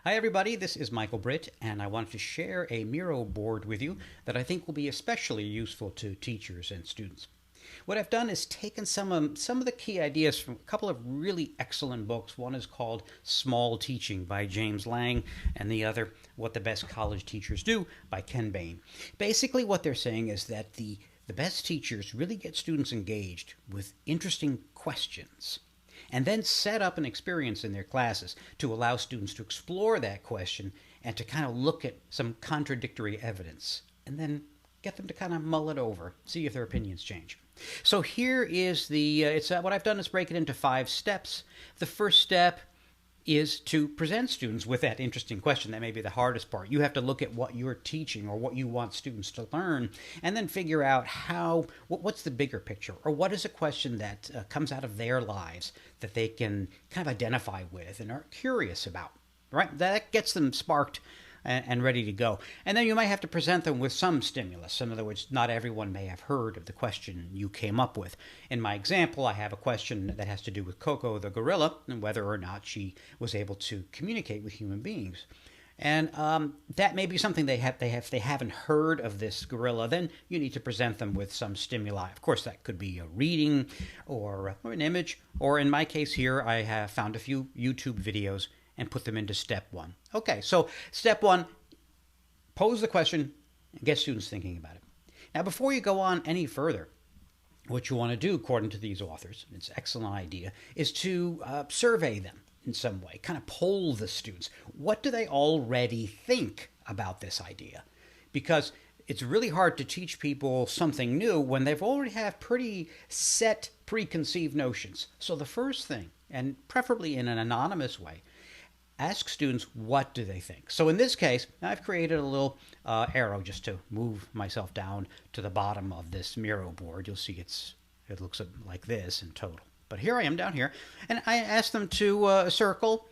Hi everybody, this is Michael Britt, and I wanted to share a Miro board with you that I think will be especially useful to teachers and students. What I've done is taken some of the key ideas from a couple of really excellent books. One is called Small Teaching by James Lang, and the other, What the Best College Teachers Do by Ken Bain. Basically what they're saying is that the best teachers really get students engaged with interesting questions, and then set up an experience in their classes to allow students to explore that question and to kind of look at some contradictory evidence, and then get them to kind of mull it over, see if their opinions change. So here is what I've done is break it into 5 steps. The first step is to present students with that interesting question. That may be the hardest part. You have to look at what you're teaching or what you want students to learn, and then figure out what's the bigger picture, or what is a question that comes out of their lives that they can kind of identify with and are curious about, right? That gets them sparked and ready to go. And then you might have to present them with some stimulus. In other words, not everyone may have heard of the question you came up with. In my example, I have a question that has to do with Coco the gorilla and whether or not she was able to communicate with human beings. And that may be something if they haven't heard of this gorilla, then you need to present them with some stimuli. Of course, that could be a reading or an image, or in my case here, I have found a few YouTube videos and put them into step 1. Okay, so step 1, pose the question and get students thinking about it. Now, before you go on any further, what you want to do, according to these authors, it's an excellent idea, is to survey them in some way, kind of poll the students. What do they already think about this idea? Because it's really hard to teach people something new when they've already have pretty set preconceived notions. So the first thing, and preferably in an anonymous way, ask students, what do they think? So in this case, I've created a little arrow just to move myself down to the bottom of this Miro board. You'll see it looks like this in total. But here I am down here, and I asked them to circle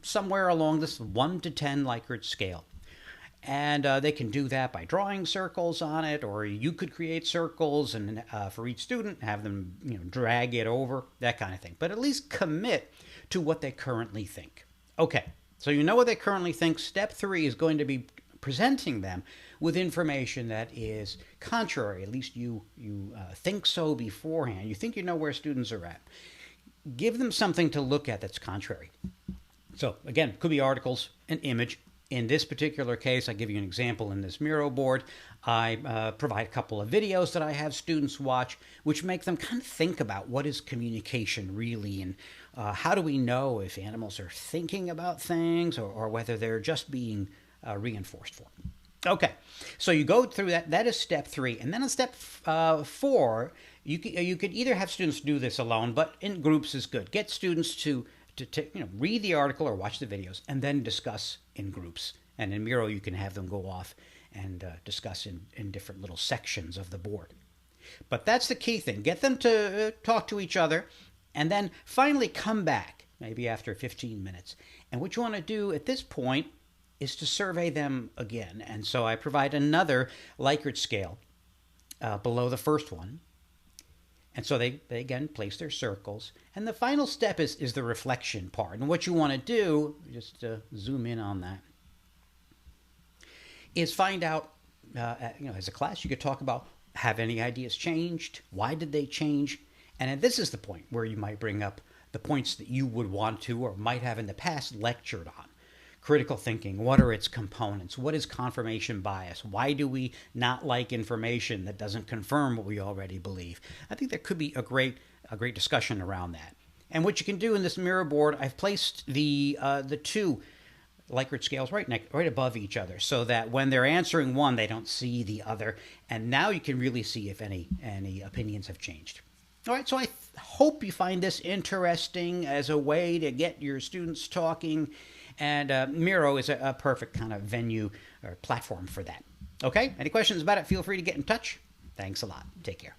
somewhere along this 1 to 10 Likert scale. And they can do that by drawing circles on it, or you could create circles and for each student, have them drag it over, that kind of thing. But at least commit to what they currently think. Okay, so you know what they currently think. Step 3 is going to be presenting them with information that is contrary. At least you think so beforehand. You think you know where students are at. Give them something to look at that's contrary. So again, could be articles, an image. In this particular case, I give you an example in this Miro board. I provide a couple of videos that I have students watch, which make them kind of think about what is communication really, and how do we know if animals are thinking about things or whether they're just being reinforced for. Okay, so you go through that. That is step 3. And then in step 4, you could either have students do this alone, but in groups is good. Get students to read the article or watch the videos and then discuss in groups. And in Miro, you can have them go off and discuss in different little sections of the board. But that's the key thing. Get them to talk to each other, and then finally come back, maybe after 15 minutes. And what you want to do at this point is to survey them again. And so I provide another Likert scale below the first one. And so they again place their circles. And the final step is the reflection part. And what you want to do, just zoom in on that, is find out, as a class, you could talk about, have any ideas changed? Why did they change? And this is the point where you might bring up the points that you would want to or might have in the past lectured on. Critical thinking, what are its components? What is confirmation bias? Why do we not like information that doesn't confirm what we already believe? I think there could be a great discussion around that. And what you can do in this Miro board, I've placed the 2 Likert scales right above each other, so that when they're answering one, they don't see the other. And now you can really see if any opinions have changed. All right, so I hope you find this interesting as a way to get your students talking. And Miro is a perfect kind of venue or platform for that. Okay, any questions about it, feel free to get in touch. Thanks a lot. Take care.